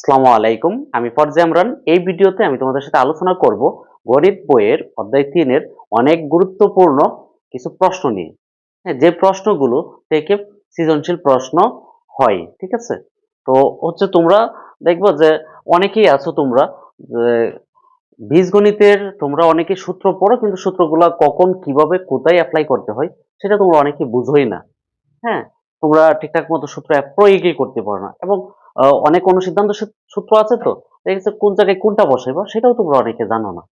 আসসালামু আলাইকুম। আমি ফরজে আমরান। এই ভিডিওতে আমি তোমাদের সাথে আলোচনা করব গণিত বইয়ের অধ্যায় ৩ এর অনেক গুরুত্বপূর্ণ কিছু প্রশ্ন নিয়ে। হ্যাঁ, যে প্রশ্নগুলো থেকে সৃজনশীল প্রশ্ন হয়। ঠিক আছে? তো তোমরা দেখবা যে অনেকেই আছো তোমরা যে বীজগণিতের তোমরা অনেকে সূত্র পড়ো কিন্তু সূত্রগুলা কখন কিভাবে কোথায় এপ্লাই করতে হয় সেটা তোমরা অনেকে বুঝোই না। হ্যাঁ? তোমরা ঠিকঠাক মতো সূত্র প্রয়োগই করতে পারো না এবং অনেক অনুসিদ্ধান্ত সূত্র আছে তো। দেখা গেছে কোন জায়গায় কোনটা বসাইবা সেটাও তোমরা অনেকে জানো না।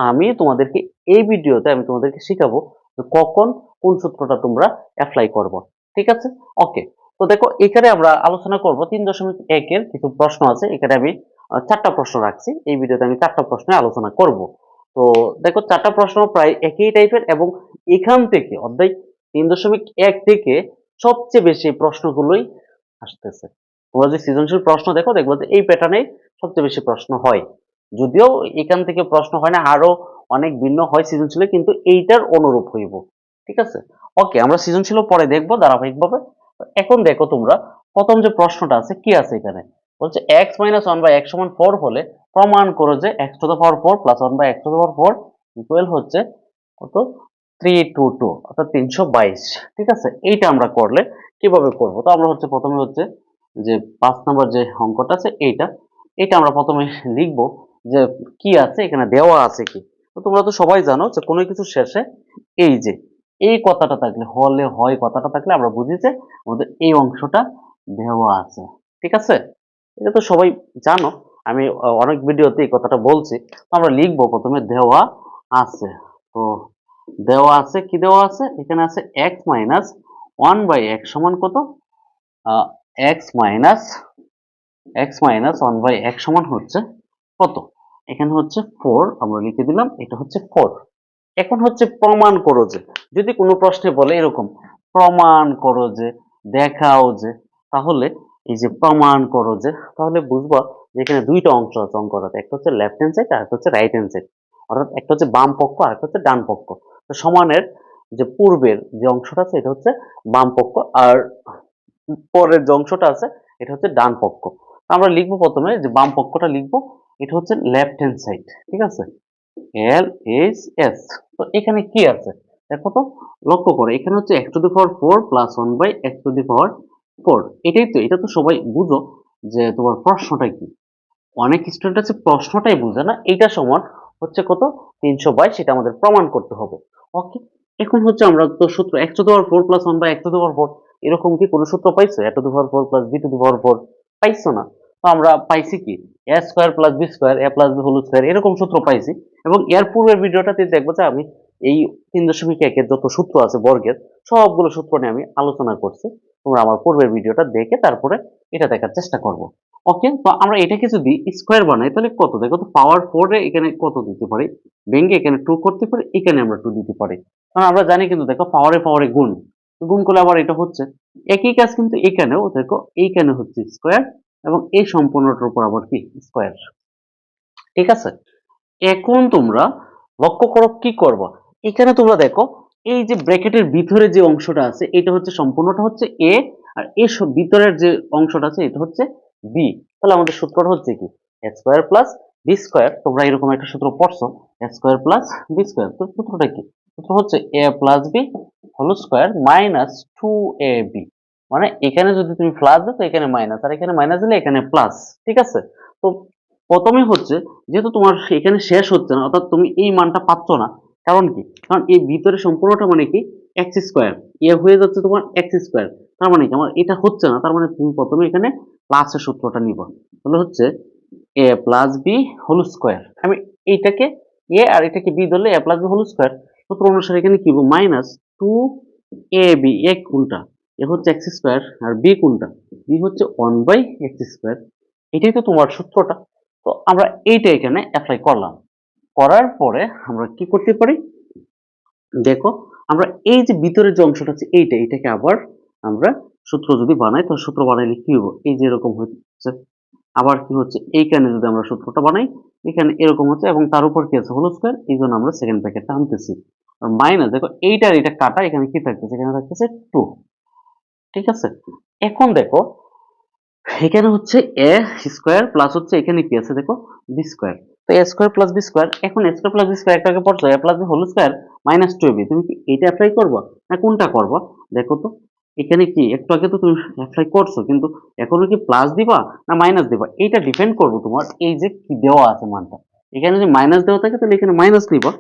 আমি তোমাদেরকে এই ভিডিওতে আমি তোমাদেরকে শিখাবো যে কখন কোন সূত্রটা তোমরা এপ্লাই করবা। ঠিক আছে? ওকে। তো দেখো এখানে আমরা আলোচনা করব ৩.১ এর কিছু প্রশ্ন আছে। এখানে আমি ৪ টা প্রশ্ন রাখছি। এই ভিডিওতে আমি ৪ টা প্রশ্নের আলোচনা করব। তো দেখো ৪ টা প্রশ্ন প্রায় একই টাইপের এবং এখান থেকে অধ্যায় ৩.১ থেকে সবচেয়ে বেশি প্রশ্নগুলোই আসতেছে। তোমরা যদি সৃজনশীল প্রশ্ন দেখো দেখবা যে এই প্যাটার্নেই সবচেয়ে বেশি প্রশ্ন হয়। যদিও এখান থেকে প্রশ্ন হয় না, আরো অনেক ভিন্ন হয় সৃজনশীলে, কিন্তু এইটার অনুরূপ হইব। ঠিক আছে? ওকে, আমরা সৃজনশীল পরে দেখবো ধারাবাহিকভাবে। এখন দেখো তোমরা প্রথম যে প্রশ্নটা আছে কি আছে এখানে বলছে x minus one by x সমান 4 হলে প্রমাণ করো যে x to the power 4 plus one by x to the power 4 equal হচ্ছে কত 322 অর্থাৎ 322। ঠিক আছে? এইটা আমরা করলে কিভাবে করব? তো আমরা প্রথমে যে 5 নাম্বার যে অঙ্কটা আছে এইটা আমরা প্রথমে লিখব যে কি আছে এখানে দেওয়া আছে কি। তো তোমরা তো সবাই জানো যে কোনো কিছু শেষে এই যে এই কথাটা থাকলে হলে হয় কথাটা থাকলে আমরা বুঝি যে আমাদের এই অংশটা দেওয়া আছে। ঠিক আছে? এটা তো সবাই জানো। আমি অনেক ভিডিওতে এই কথাটা বলছি। তো আমরা লিখব প্রথমে দেওয়া আছে। তো দেওয়া আছে কি দেওয়া আছে এখানে আছে x minus one by x সমান কত x minus one by x সমান হচ্ছে কত এখানে হচ্ছে 4 আমরা লিখে দিলাম এটা হচ্ছে 4। এখন প্রমাণ করো যে যদি কোনো প্রশ্নে বলে এরকম প্রমাণ করো যে দেখাও যে তাহলে এই যে প্রমাণ করো যে তাহলে বুঝবা যে এখানে দুইটা অংশ আছে অঙ্কটাতে, একটা হচ্ছে লেফট হ্যান্ড সাইড আর একটা হচ্ছে রাইট হ্যান্ড সাইড, অর্থাৎ একটা হচ্ছে বাম পক্ষ আর একটা হচ্ছে ডান পক্ষ। তো সমানের যে পূর্বের যে অংশটা আছে এটা হচ্ছে বাম পক্ষ আর পরের যে অংশটা আছে এটা হচ্ছে ডান পক্ষ। তো আমরা লিখবো প্রথমে যে বাম পক্ষটা লিখবো এটা হচ্ছে লেফট হ্যান্ড সাইড। ঠিক আছে? L H S. তো এখানে কি আছে দেখো তো, লক্ষ্য করো এখানে হচ্ছে x to the power 4 plus 1 by x to the power 4। এটাই তো, এটা তো সবাই বুঝো যে তোমার প্রশ্নটা কি। অনেক স্টুডেন্ট আছে প্রশ্নটাই বুঝে না, এইটা সমান হচ্ছে কত 322, সেটা আমাদের প্রমাণ করতে হবে। ওকে, এখন আমরা তো সূত্র x to the power 4 plus 1 by x to the power 4 এরকম কি কোনো সূত্র পাইছো? a to the power 4 plus b to the power 4 পাইছো না। তো আমরা পাইছি কি a square plus b square a plus b whole square এরকম সূত্র পাইছি। এবং এর পূর্বের ভিডিওটাতে দেখবো যে আমি এই 3.1 এর যত সূত্র আছে বর্গের সবগুলো সূত্র নিয়ে আমি আলোচনা করছি। তোমরা আমার পূর্বের ভিডিওটা দেখে তারপরে এটা দেখার চেষ্টা করবো। ওকে, তো আমরা এটাকে যদি স্কয়ার বানাই তাহলে কত দেখো তো, পাওয়ার 4 এ এখানে কত দিতে পারি, ভেঙে এখানে 2 করতে পারি, এখানে আমরা 2 দিতে পারি। কারণ আমরা জানি কিন্তু দেখো পাওয়ারে পাওয়ারে গুণ, গুণ করলে আবার এটা হচ্ছে একই কাজ কিন্তু এখানেও দেখো এইখানে হচ্ছে স্কয়ার এবং এই সম্পূর্ণটার উপর আবার কি স্কয়ার। ঠিক আছে? এখন তোমরা লক্ষ্য করো কি করবা, এখানে তোমরা দেখো এই যে ব্র্যাকেটের ভিতরে যে অংশটা আছে এটা সম্পূর্ণটা হচ্ছে এ আর এই সব ভিতরের যে অংশটা আছে এটা হচ্ছে বি। তাহলে আমাদের সূত্রটা হচ্ছে কি a square plus B square. তোমরা এরকম একটা সূত্র পড়ছো a square plus B square. তো সূত্রটা কি? সূত্র হচ্ছে a plus B whole square minus 2ab। মানে এখানে যদি তুমি প্লাস দাও তো এখানে মাইনাস আর এখানে মাইনাস দিলে এখানে প্লাস। ঠিক আছে? তো প্রথমে যেহেতু তোমার এখানে শেষ হচ্ছে না অর্থাৎ তুমি এই মানটা পাচ্ছ না, কারণ কি? কারণ এই ভিতরে সম্পূর্ণটা মানে কি এক্স স্কয়ার, এ হয়ে যাচ্ছে তোমার এক্স স্কয়ার। তার মানে কি আমার এটা হচ্ছে না, তার মানে তুমি প্রথমে এখানে প্লাসের সূত্রটা নিবা। তাহলে হচ্ছে a plus B whole square. আমি এইটাকে এ আর এটাকে বি ধরলে এ প্লাস বি হোল স্কয়ার। সূত্র অনুসারে এখানে কি মাইনাস 2ab। এ কোনটা? এ হচ্ছে এক্স স্কয়ার আর বি কোনটা? বি হচ্ছে 1 বাই এক্স স্কয়ার। এটাই তো তোমার সূত্রটা। তো আমরা এইটা এখানে অ্যাপ্লাই করলাম, করার পরে আমরা কি করতে পারি দেখো, আমরা এই যে ভিতরে যে অংশটা আছে এইটাকে আবার আমরা সূত্র যদি বানাই তো সূত্র বানাইলে কি হবে এই যে এরকম হচ্ছে, আবার কি হচ্ছে এইখানে যদি আমরা সূত্রটা বানাই এখানে এরকম হচ্ছে এবং তার উপর কি আছে হোল স্কয়ার, এই জন্য আমরা সেকেন্ড ব্র্যাকেটটা আনতেছি। আর মাইনাস দেখো এইটার এটা কাটা, এখানে কি থাকতেছে এখানে থাকতেছে 2। ঠিক আছে? এখন দেখো এখানে হচ্ছে এ স্কোয়ার প্লাস হচ্ছে এখানে কি আছে দেখো বি স্কোয়ার। তো a square plus b square, এখন a square plus b square একটা আগে পড়ছো, a plus B whole square minus two a b, তুমি কি এটা অ্যাপ্লাই করবো না কোনটা করবো দেখো তো। এখানে কি একটু আগে তো তুমি অ্যাপ্লাই করছো, কিন্তু এখনো কি প্লাস দিবা না মাইনাস দিবা এইটা ডিপেন্ড করবো তোমার এই যে কি দেওয়া আছে মানটা। এখানে যদি মাইনাস দেওয়া থাকে তাহলে এখানে মাইনাস নিবা,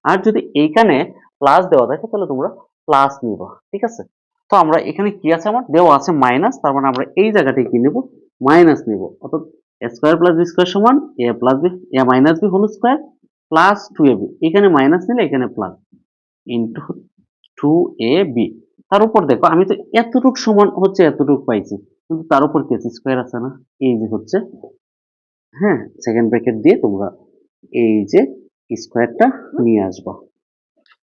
আর যদি এইখানে প্লাস দেওয়া থাকে তাহলে তোমরা প্লাস নিবা, ঠিক আছে। তো আমরা এখানে কি আছে আমার দেওয়া আছে মাইনাস, তার মানে আমরা এই জায়গাটায় কি নেব মাইনাস নিব, অর্থাৎ a square plus b square সমান a plus b a minus B whole square plus two a b, এখানে মাইনাস নিলে এখানে plus into two a b. তার উপর দেখো আমি তো এতটুক সমান হচ্ছে এতটুক পাইছি, কিন্তু তার উপর কি আছে স্কোয়ার আছে না, এই যে হচ্ছে হ্যাঁ সেকেন্ড ব্র্যাকেট দিয়ে তোমরা এই যে স্কোয়ারটা নিয়ে আসবা,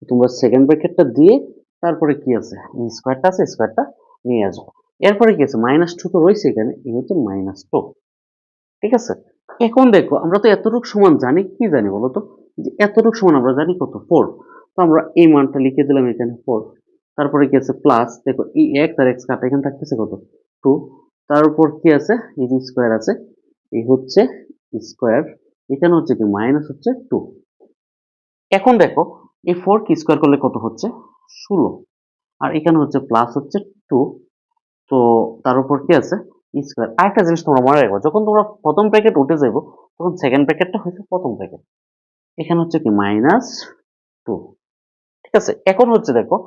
তোমরা সেকেন্ড ব্র্যাকেটটা দিয়ে তারপরে কি আছে স্কোয়ারটা আছে স্কোয়ারটা নিয়ে আসবো। এরপরে কি আছে মাইনাস টু তো রয়েছে এখানে, এই হচ্ছে মাইনাস টু, ঠিক আছে। এখন দেখো আমরা তো এতটুকু সমান জানি, কি জানি বলো তো, যে এতটুকু সমান আমরা জানি কত ফোর। তো আমরা এই মানটা লিখে দিলাম এখানে ফোর, তারপরে কি আছে প্লাস দেখো এই এক্স আর এক্স কাটা এখানে থাকতেছে কত টু, তার উপর কি আছে এই যে স্কোয়ার আছে, এই হচ্ছে স্কোয়ার, এখানে হচ্ছে কি মাইনাস হচ্ছে টু। এখন দেখো এই ফোর কি স্কোয়ার করলে কত হচ্ছে 16, আর এখানে হচ্ছে প্লাস হচ্ছে টু, তো তার উপর কি আছে স্কোয়ার। আরেকটা জিনিস তোমরা মনে রাখবো, যখন তোমরা প্রথম ব্র্যাকেট উঠে যাইবো তখন সেকেন্ড ব্র্যাকেটটা হচ্ছে প্রথম ব্র্যাকেট, এখানে হচ্ছে কি মাইনাস টু, ঠিক আছে। এখন হচ্ছে দেখো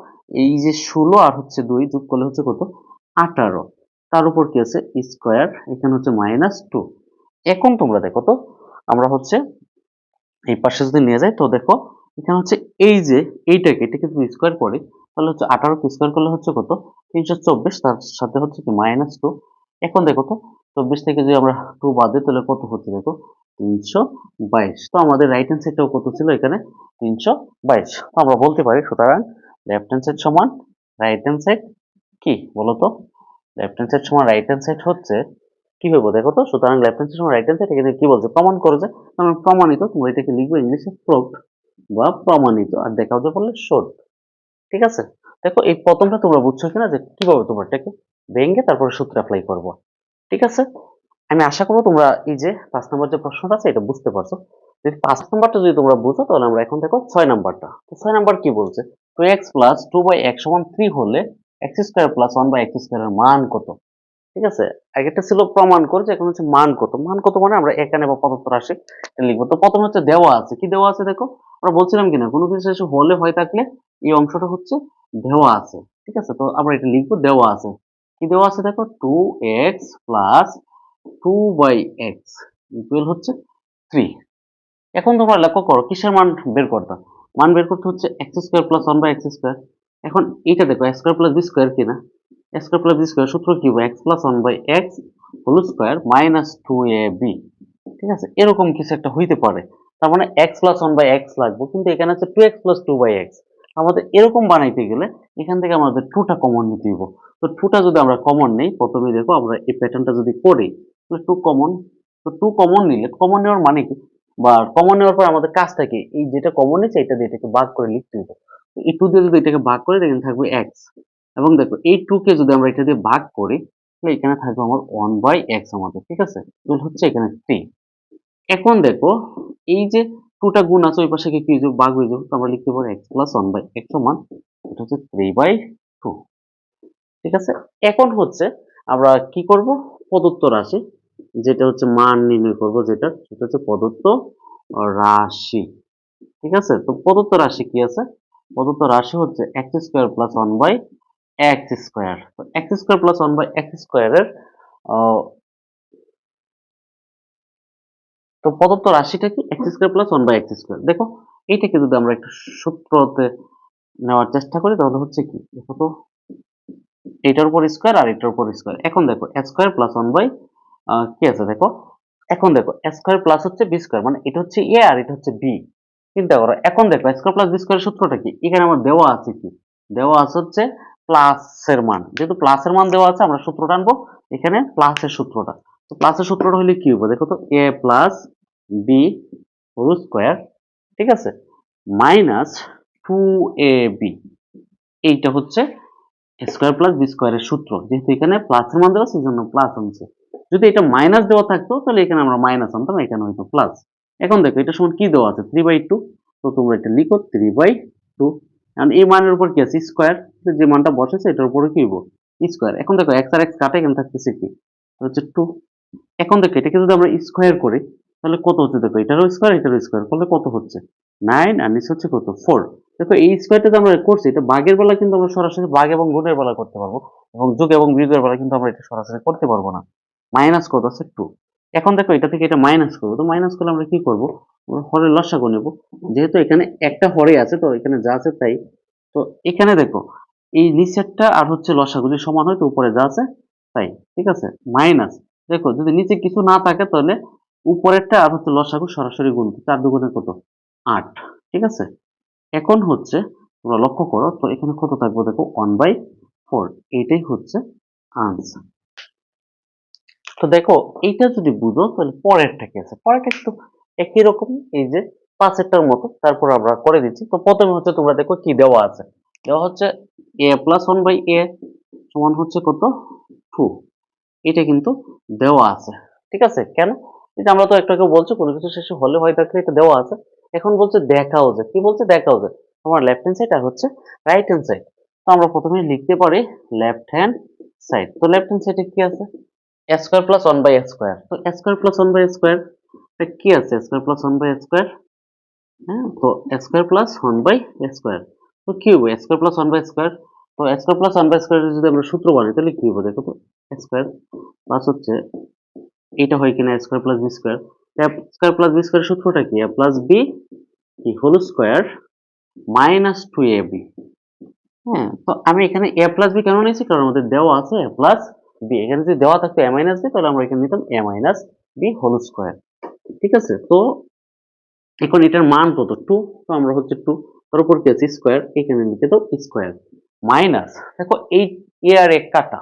এই যে 16 আর হচ্ছে 2 যোগ করলে হচ্ছে কত 18, তার উপর কি আছে স্কোয়ার, এখানে হচ্ছে মাইনাস টু। এখন তোমরা দেখো তো আমরা হচ্ছে এই পাশে যদি নিয়ে যাই তো দেখো এখানে হচ্ছে এই যে এটাকে যদি স্কোয়ার করি তাহলে হচ্ছে 18 কে স্কোয়ার করলে হচ্ছে কত 324, তার সাথে হচ্ছে কি মাইনাস টু। এখন দেখো তো 24 থেকে যদি আমরা টু বাদ দিই তাহলে কত হচ্ছে দেখো 322। তো আমাদের রাইট হ্যান্ড সাইডটাও কত ছিল এখানে 322। তো আমরা বলতে পারি সুতরাং লেফট হ্যান্ড সাইড সমান রাইট হ্যান্ড সাইড কি বলতো, লেফট হ্যান্ড সাইড সমান রাইট হ্যান্ড সাইড হচ্ছে কি হবে দেখো তো, সুতরাং লেফট হ্যান্ড সাইড সমান রাইট হ্যান্ড সাইড, এখানে কি বলছে প্রমাণ করে যে, তার মানে প্রমাণিত, তোমরা এটাকে লিখবে ইংলিশে প্রুভড বা প্রমাণিত, আর দেখাও যে বললে শোড, ঠিক আছে। দেখো এই প্রথমটা তোমরা বুঝছো কিনা যে কিভাবে তোমরা এটাকে ভেঙে তারপরে সূত্র অ্যাপ্লাই করবো, ঠিক আছে। আমি আশা করবো তোমরা এই যে 5 নম্বর যে প্রশ্নটা আছে এটা বুঝতে পারছো। যদি 5 নম্বরটা যদি তোমরা বুঝো তাহলে আমরা এখন দেখো 6 নাম্বারটা। তো 6 নাম্বার কি বলছে, 2x প্লাস 2/x সমান 3 হলে x স্কয়ার প্লাস 1/x স্কয়ারের মান কত, ঠিক আছে। আগেরটা ছিল প্রমাণ করছে, এখন হচ্ছে মান কত। মান কত মানে আমরা এখানে বা প্রদত্ত রাশি লিখবো। তো প্রথমে হচ্ছে দেওয়া আছে, কি দেওয়া আছে দেখো, আমরা বলছিলাম কিনা কোনো কিছু শেষে হলে হয় থাকলে এই অংশটা হচ্ছে দেওয়া আছে, ঠিক আছে। তো আমরা এটা লিখবো দেওয়া আছে, কি দেওয়া আছে দেখো 2x প্লাস 2/x ইকুয়াল হচ্ছে 3। এখন তোমরা লক্ষ্য করো কিসের মান বের করতে, মান বের করতে হচ্ছে x square plus 1/x square. এখন এইটা দেখো x square plus b square কিনা, x square plus b square সূত্র কি হবে x plus 1/x whole square minus 2ab, ঠিক আছে। এরকম কিছু একটা হইতে পারে, তার মানে এক্স প্লাস 1/x লাগবে, কিন্তু এখানে আছে 2x প্লাস 2/x। আমাদের এরকম বানাইতে গেলে এখান থেকে আমাদের 2টা কমন নিতে হবে। তো 2টা যদি আমরা কমন নেই, প্রথমে দেখো আমরা এই প্যাটার্নটা যদি করি তাহলে 2 কমন, তো 2 কমন নিলে, কমন নেওয়ার মানে কি, বা কমন নেওয়ার পর আমাদের কাজটা কি, এই যেটা কমন নিচ্ছে এটা দিয়ে এটাকে ভাগ করে লিখতে হবে। তো এই 2 দিয়ে যদি এটাকে ভাগ করি এখানে থাকবে x, এবং দেখো এই 2 কে যদি আমরা এটা দিয়ে ভাগ করি তাহলে এখানে থাকবে আমার 1/x আমাদের, ঠিক আছে। তাহলে হচ্ছে এখানে 3। এখন দেখো এই যে 2টা গুণ আছে ওই পাশে কি হয়ে যাবে ভাগ হয়ে যাবে, তো আমরা লিখতে পারি x প্লাস 1/x সমান এটা হচ্ছে 3/2, ঠিক আছে। এখন হচ্ছে আমরা কি করব প্রদত্ত রাশি, যেটা হচ্ছে মান নির্ণয় করব, যেটা সেটা হচ্ছে প্রদত্ত রাশি, ঠিক আছে। তো প্রদত্ত রাশি কি আছে, প্রদত্ত রাশি হচ্ছে x square plus 1/x square. তো x স্কয়ার প্লাস 1/x স্কয়ারের তো প্রদত্ত রাশিটা কি x square plus 1/x square. দেখো এইটাকে যদি আমরা একটু সূত্রতে নেওয়ার চেষ্টা করি তাহলে হচ্ছে কি দেখো তো, এটার উপর স্কয়ার আর এটার উপর স্কয়ার। এখন দেখো a স্কয়ার প্লাস 1 বাই কি আছে দেখো, এখন দেখো a স্কয়ার প্লাস হচ্ছে b স্কয়ার, মানে এটা হচ্ছে a আর এটা হচ্ছে b, চিন্তা করো। এখন দেখো a স্কয়ার প্লাস b স্কয়ারের সূত্রটা কি, এখানে আমার দেওয়া আছে কি, দেওয়া আছে হচ্ছে প্লাসের মান, যেহেতু প্লাসের মান দেওয়া আছে আমরা সূত্রটা আনবো এখানে প্লাসের সূত্রটা। তো প্লাসের সূত্রটা হলে কি হবে দেখো তো, a plus b whole square, ঠিক আছে, মাইনাস 2ab, এইটা হচ্ছে স্কয়ার প্লাস বি স্কয়ারের সূত্র। যেহেতু এখানে প্লাসের মান দেওয়া আছে সেজন্য প্লাস আনছে। যদি এটা মাইনাস দেওয়া থাকতো তাহলে এখানে আমরা মাইনাস আনতাম, এখানে হয়তো প্লাস। এখন দেখো এটা সমান কি দেওয়া আছে 3/2, তো তোমরা এটা লিখো 3/2। কারণ এই মানের উপর কি আছে স্কোয়ার, যে মানটা বসেছে এটার উপরে কি হইব স্কোয়ার। এখন দেখো x আর x কাটা, এখানে থাকতেছে কি হচ্ছে 2। এখন দেখো এটাকে যদি আমরা স্কোয়ার করি তাহলে কত হচ্ছে, দেখো এটারও স্কোয়ার এটারও স্কোয়ার করলে কত হচ্ছে 9, আর নিচে হচ্ছে কত 4। দেখো এই স্কোয়ারটা যে আমরা করছি এটা ভাগের বেলা কিন্তু আমরা সরাসরি ভাগ এবং গুণের বেলা করতে পারবো, এবং যোগ এবং বিয়োগের বেলা কিন্তু আমরা এটা সরাসরি করতে পারবো না। মাইনাস কত আছে 2। এখন দেখো এটা থেকে এটা মাইনাস করবো, তো মাইনাস করলে আমরা কি করবো, হরের লসাগু নেবো। যেহেতু এখানে একটা হরে আছে তো এখানে যা আছে তাই। তো এখানে দেখো এই নিচেরটা আর হচ্ছে লসাগু যদি সমান হয় তো উপরে যা আছে তাই, ঠিক আছে। মাইনাস, দেখো যদি নিচে কিছু না থাকে তাহলে উপরেরটা আর হচ্ছে লসাগু সরাসরি গুণ, 4 দুগুণে কত 8, ঠিক আছে। এখন হচ্ছে তোমরা লক্ষ্য করো তো এখানে কত থাকবে, দেখো 1/4, এইটাই হচ্ছে আনসার। তো দেখো এইটা যদি বুঝো তাহলে পরেরটা কি আছে, পরেরটা একটু একই রকম, এই যে পাঁচেরটার মতো। তারপর আমরা করে দিচ্ছি। তো প্রথমে হচ্ছে তোমরা দেখো কি দেওয়া আছে, দেওয়া হচ্ছে a প্লাস 1/a সমান হচ্ছে কত 2, এটা কিন্তু দেওয়া আছে, ঠিক আছে। কেন, এটা আমরা তো একটু আগে বলছি কোনো কিছু শেষে হলে হয় থাকলে এটা দেওয়া আছে। এখন বলছে দেখাও যে, কি বলছে দেখাও যে তোমার লেফট হ্যান্ড সাইড আর হচ্ছে রাইট হ্যান্ড সাইড। তো আমরা প্রথমে লিখতে পারি লেফট হ্যান্ড সাইড। তো লেফট হ্যান্ড সাইডে কি আছে a square plus 1/a square. তো a square plus 1/a square কি আছে, a square plus 1/a square, হ্যাঁ। তো a square plus 1/a square, তো কি হবে a square plus 1/a square. তো a square plus 1/a square যদি আমরা সূত্র বানাই তাহলে কি হবে, দেখো তো a স্কয়ার প্লাস হচ্ছে এটা হয় কিনা square plus B square. Square plus B square সূত্রটা কি, a প্লাস বি কি হোল স্কয়ার মাইনাস 2ab। হ্যাঁ, তো আমি এখানে a প্লাস বি কেন নিয়েছি, কারণ আমাদের দেওয়া আছে a প্লাস বি। এখানে যদি দেওয়া থাকতো a মাইনাস বি তাহলে আমরা এখানে নিতাম a minus B whole square, ঠিক আছে। তো এখন এটার মান কত 2, তো আমরা হচ্ছে 2 তার উপর কি আছে স্কয়ার, এখানে লিখে দাও স্কয়ার মাইনাস, দেখো এই a আর এক কাটা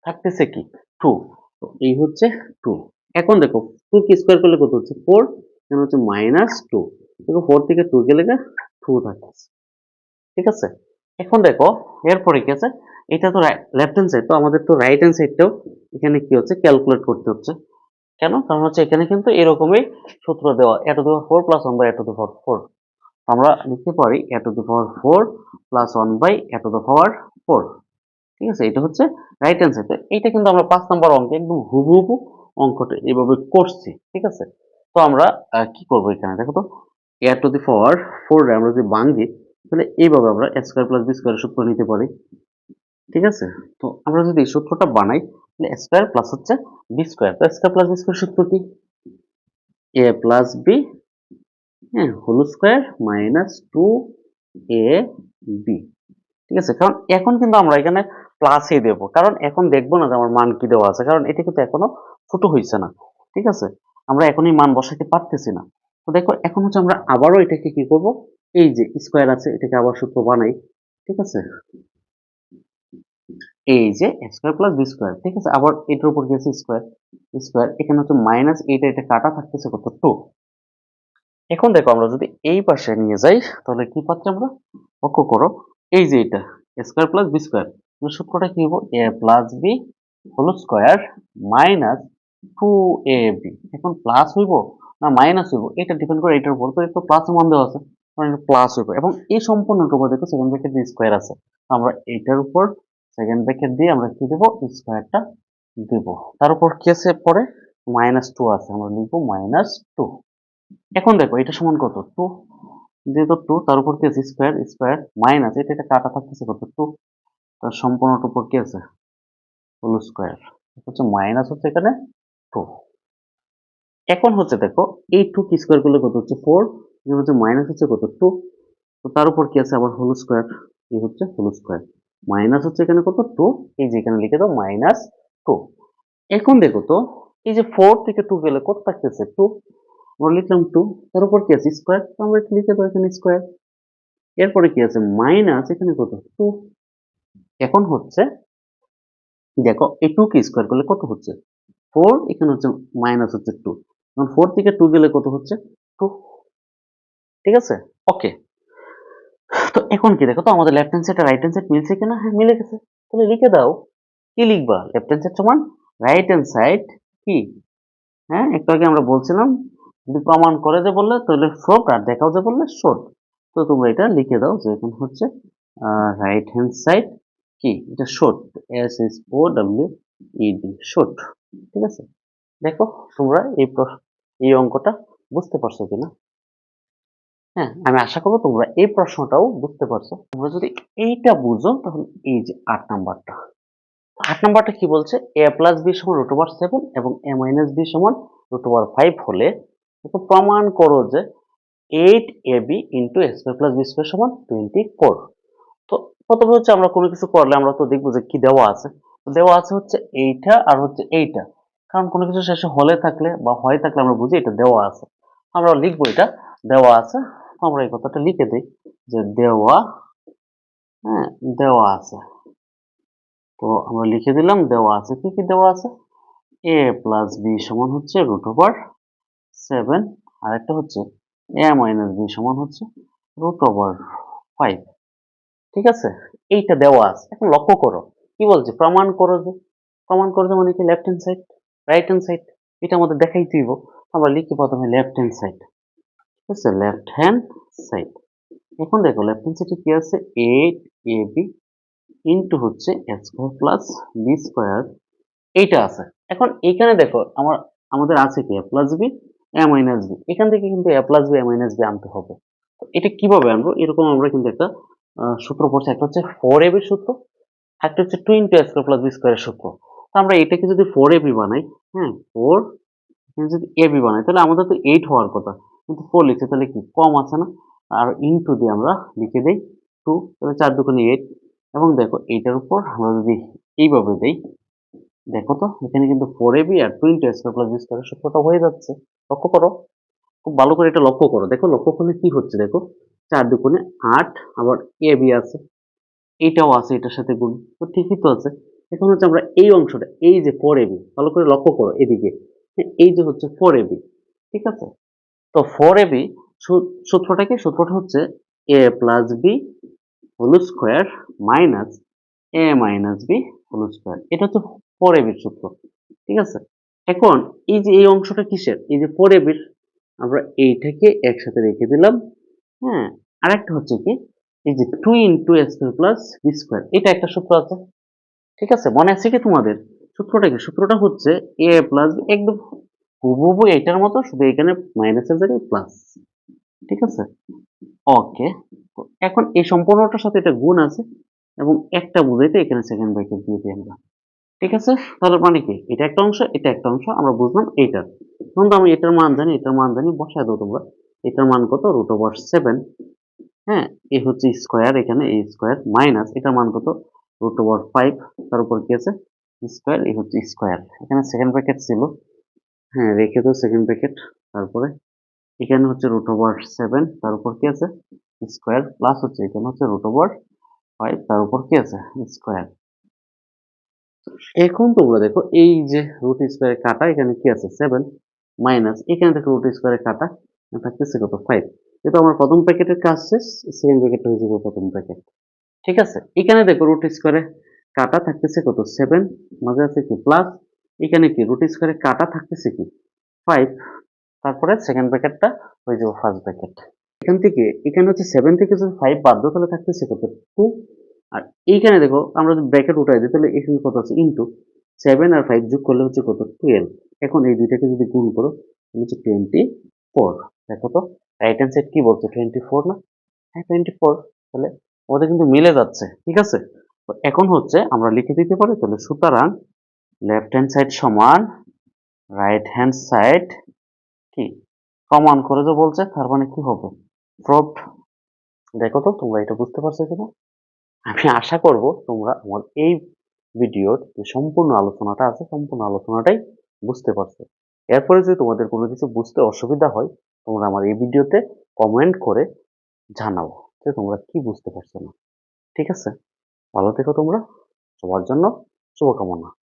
থাকতেছে কি 2, তো এই হচ্ছে 2। এখন দেখো 2 কি স্কয়ার করলে কত হচ্ছে 4, এখানে হচ্ছে -2। দেখো 4 থেকে 2 গেলে 2 থাকতেছে, ঠিক আছে। এখন দেখো এরপরে কি আছে, এটা তো লেফট হ্যান্ড সাইড, তো আমাদের তো রাইট হ্যান্ড সাইডটাও এখানে কি হচ্ছে ক্যালকুলেট করতে হচ্ছে। কেন, কারণ হচ্ছে এখানে কিন্তু এরকমই সূত্র দেওয়া a to the power 4 plus 1 by a to the power 4। আমরা লিখতে পারি a to the power 4 plus 1 by a to the power 4, ঠিক আছে। এটা হচ্ছে রাইট হ্যান্ড সাইড। এইটা কিন্তু আমরা 5 নাম্বার অঙ্কে একদম হুবহু অঙ্কটা এইভাবে করছি, ঠিক আছে। তো আমরা কি করব, এখানে দেখো তো a টু দি পাওয়ার 4 রে আমরা যদি ভাঙি তাহলে এইভাবে আমরা a square plus B square সূত্র নিতে পারি, ঠিক আছে। তো আমরা যদি এই সূত্রটা বানাই তাহলে a স্কয়ার প্লাস হচ্ছে বি স্কয়ার। তো a square plus B square সূত্র কি, a প্লাস বি, হ্যাঁ, হোল স্কয়ার মাইনাস 2ab, ঠিক আছে। কারণ এখন কিন্তু আমরা এখানে প্লাসই দেব, কারণ এখন দেখবো না যে আমার মান কি দেওয়া আছে, কারণ এটা কিন্তু এখনো ছোট হয়েছে না, ঠিক আছে। আমরা এখনই মান বসাতে পারতেছি না। তো দেখো এখন হচ্ছে আমরা আবারও এটাকে কি করব, এই যে স্কয়ার আছে এটাকে আবার সূত্র বানাই, ঠিক আছে। এই যে স্কয়ার প্লাস বি স্কয়ার, ঠিক আছে। আবার এটার উপর গেছে স্কয়ার স্কয়ার, এখানে হচ্ছে মাইনাস এইটা, এটা কাটা থাকতেছে কত 2। এখন দেখো আমরা যদি এই পাশে নিয়ে যাই তাহলে কি পাচ্ছি আমরা, লক্ষ্য করো এই যে এটা স্কয়ার প্লাস বি স্কয়ার, সূত্রটা কি হবে a plus B whole square minus 2ab। এখন প্লাস হইব না মাইনাস হইব এটা ডিপেন্ড করে এটার উপর, তো একটু প্লাস মান দেওয়া আছে মানে প্লাস হইব। এবং এই সম্পূর্ণটার উপর দেখো সেকেন্ড ব্র্যাকেট দিয়ে স্কয়ার আছে, তো আমরা এটার উপর সেকেন্ড ব্র্যাকেট দিয়ে আমরা কি দেব স্কয়ারটা দেব। তার উপর কি আছে পরে -2 আছে, আমরা লিখব -2। এখন দেখো এটা সমান কত 2, যেহেতু 2 তার উপর কি আছে স্কয়ার স্কয়ার মাইনাস এটা, এটা কাটা থাকতেছে কত 2, তার সম্পূর্ণটার উপর কি আছে হোল স্কয়ার, হচ্ছে মাইনাস হচ্ছে এখানে 2। এখন হচ্ছে দেখো এই 2 কি স্কয়ার করলে কত হচ্ছে 4, এখানে হচ্ছে মাইনাস হচ্ছে কত 2, তো তার উপর কি আছে আবার হোল স্কয়ার, এই হচ্ছে হোল স্কয়ার মাইনাস হচ্ছে এখানে কত 2, এই যে এখানে লিখে দাও -2। এখন দেখো তো এই যে 4 থেকে 2 গেলে কত থাকতেছে 2, আমরা লিখলাম 2, তার উপর কি আছে স্কয়ার, তো আমরা এটা লিখে দাও এখানে স্কয়ার। এরপরে কি আছে মাইনাস এখানে কত 2। এখন হচ্ছে দেখো এই 2 কে স্কয়ার করলে কত হচ্ছে 4, এখানে হচ্ছে মাইনাস হচ্ছে 2, এখন 4 থেকে 2 গেলে কত হচ্ছে 2, ঠিক আছে। ওকে, তো এখন কি দেখো তো আমাদের লেফট হ্যান্ড সাইড আর রাইট হ্যান্ড সাইড মিলছে কিনা, হ্যাঁ মিলে গেছে। তাহলে লিখে দাও কি লিখবা, লেফট হ্যান্ড সাইড সমান রাইট হ্যান্ড সাইড কি, হ্যাঁ একটু আগে আমরা বলছিলাম যদি প্রমাণ করে যে বললে তাহলে প্রুফড, আর দেখাও যে বললে শোড। তো তোমরা এটা লিখে দাও যে এখানে হচ্ছে রাইট হ্যান্ড সাইড কি, এটা শোড, SHOWED, শোড। ঠিক আছে, দেখো তোমরা এই অঙ্কটা বুঝতে পারছো কিনা। হ্যাঁ, আমি আশা করবো তোমরা এই প্রশ্নটাও বুঝতে পারছো। তোমরা যদি এইটা বুঝো তাহলে এই যে 8 নাম্বারটা কি বলছে, a+b সমান √7 এবং a-b সমান √5 হলে তো প্রমাণ করো যে 8ab ইন্টু a² + b² সমান 24। তো প্রথমে হচ্ছে আমরা কোনো কিছু করলে আমরা তো দেখবো যে কি দেওয়া আছে। দেওয়া আছে হচ্ছে এইটা আর হচ্ছে এইটা, কারণ কোনো কিছু শেষে হলে থাকলে বা হয় থাকলে আমরা বুঝি এটা দেওয়া আছে, আমরা লিখবো এটা দেওয়া আছে। তো আমরা এই কথাটা লিখে দিই যে দেওয়া, হ্যাঁ দেওয়া আছে। তো আমরা লিখে দিলাম দেওয়া আছে, কি কি দেওয়া আছে, a+b সমান হচ্ছে √7, আর একটা হচ্ছে a-b সমান হচ্ছে √5। ঠিক আছে, এইটা দেওয়া আছে। এখন লক্ষ্য করো কি বলছে, প্রমাণ করো যে, প্রমাণ করো যে মানে কি left hand side right hand side, এটা আমাদের দেখাই দিব। আমরা লিখি প্রথমে লেফট হ্যান্ড সাইড, ঠিক আছে, লেফট হ্যান্ড সাইড। এখন দেখো লেফট হ্যান্ড সাইডে কি আছে, 8ab ইন্টু হচ্ছে a² + b², এইটা আছে। এখন এইখানে দেখো আমাদের আছে কি a+b a-b, এখান থেকে কিন্তু a+b a-b আনতে হবে। তো এটা কিভাবে আনবো, এরকম আমরা কিন্তু একটা সূত্র পড়ছি, একটা হচ্ছে 4ab এর সূত্র, একটা হচ্ছে 2 × a² + b² এর সূত্র। তো আমরা এটাকে যদি 4ab বানাই, হ্যাঁ 4 এখানে যদি ab বানাই তাহলে আমাদের তো 8 হওয়ার কথা, কিন্তু 4 লিখছে তাহলে কি কম আছে না, আর ইনটু দিয়ে আমরা লিখে দেই 2, তাহলে 4 দুগুণে 8। এবং দেখো এইটার উপর আমরা যদি এইভাবে দেই, দেখো তো এখানে কিন্তু 4ab আর 2 × a² + b² এর সূত্রটা হয়ে যাচ্ছে। লক্ষ্য করো, খুব ভালো করে এটা লক্ষ্য করো, দেখো লক্ষ্য করলে কি হচ্ছে, দেখো 4 দুগুণে 8, আবার ab আছে, এটাও আছে এটার সাথে গুণ, তো ঠিকই তো আছে। এখন হচ্ছে আমরা এই অংশটা, এই যে 4ab, ভালো করে লক্ষ্য করো এদিকে, হ্যাঁ, এই যে হচ্ছে 4ab, ঠিক আছে। তো 4ab সূত্রটা কি, সূত্রটা হচ্ছে a+b² মাইনাস a-b², এটা হচ্ছে 4ab এর সূত্র, ঠিক আছে। এখন এই যে এই অংশটা কিসের, এই যে 4ab এর, আমরা এইটাকে একসাথে রেখে দিলাম, হ্যাঁ। আরেকটা হচ্ছে কি, এই যে 2 × a² + b², এটা একটা সূত্র আছে, ঠিক আছে, মনে আছে কি তোমাদের সূত্রটা কি, সূত্রটা হচ্ছে a+b, একদম হুবহু এটার মতো, শুধু এখানে মাইনাসের জায়গায় প্লাস, ঠিক আছে। ওকে, তো এখন এই সম্পূর্ণটার সাথে এটা গুণ আছে এবং একটা বুঝাইতে এখানে সেকেন্ড ব্র্যাকেট দিয়ে দিই আমরা, ঠিক আছে। তাহলে মানে কি, এটা একটা অংশ এটা একটা অংশ, আমরা বুঝলাম এইটা। এখন তো আমি এটার মান জানি, এটার মান জানি, বসায় দাও তোমরা। এটার মান কত, √7, হ্যাঁ, এ হচ্ছে স্কয়ার, এখানে এই স্কয়ার মাইনাস এটার মান কত, √5, তার উপর কি আছে স্কয়ার, এই হচ্ছে স্কয়ার, এখানে সেকেন্ড ব্র্যাকেট ছিল, হ্যাঁ রেখে দাও সেকেন্ড ব্র্যাকেট। তারপরে এখানে হচ্ছে √7, তার উপর কি আছে স্কয়ার, প্লাস হচ্ছে এখানে হচ্ছে √5, তার উপর কি আছে স্কয়ার। এখন তোমরা দেখো এই যে রুট স্কয়ারে কাটা, এখানে কি আছে 7, মাইনাস এখানে দেখো রুট স্কয়ারে কাটা, থাকতেছে কত 5। যেহেতু আমার প্রথম প্যাকেটের কাজ শেষ, সেকেন্ড প্যাকেটটা হয়ে যাবে প্রথম প্যাকেট, ঠিক আছে। এখানে দেখো রুট স্কয়ারে কাটা থাকতেছে কত 7, মাঝে আছে কি প্লাস, এখানে কি রুট স্কয়ারে কাটা থাকতেছে কি 5, তারপরে সেকেন্ড ব্র্যাকেটটা হয়ে যাবে ফার্স্ট ব্র্যাকেট। এখান থেকে এখানে হচ্ছে 7 থেকে যদি 5 বাদ দাও তাহলে থাকতেছে কত 2, আর এইখানে দেখো আমরা যদি ব্র্যাকেট উঠাই দিই তাহলে এখানে কত আছে ইনটু 7 আর 5 যোগ করলে হচ্ছে কত 12। এখন এই দুইটাকে যদি গুণ করো তাহলে হচ্ছে 24। দেখো তো রাইট হ্যান্ড সাইড কি বলছে 24 না, হ্যাঁ 24, তাহলে আমাদের কিন্তু মিলে যাচ্ছে, ঠিক আছে। তো এখন হচ্ছে আমরা লিখে দিতে পারি, তাহলে সুতরাং লেফট হ্যান্ড সাইড সমান রাইট হ্যান্ড সাইড কি প্রমাণ করে যে বলছে, তার মানে কি হবে প্রুফড। দেখো তো তোমরা এটা বুঝতে পারছো কিনা। আমি আশা করব তোমরা আমার এই ভিডিওর যে সম্পূর্ণ আলোচনাটা আছে সম্পূর্ণ আলোচনাটাই বুঝতে পারছো। এরপরে যদি তোমাদের কোনো কিছু বুঝতে অসুবিধা হয় তোমরা আমার এই ভিডিওতে কমেন্ট করে জানাও যে তোমরা কি বুঝতে পারছো না, ঠিক আছে। ভালো থেকো তোমরা, সবার জন্য শুভকামনা।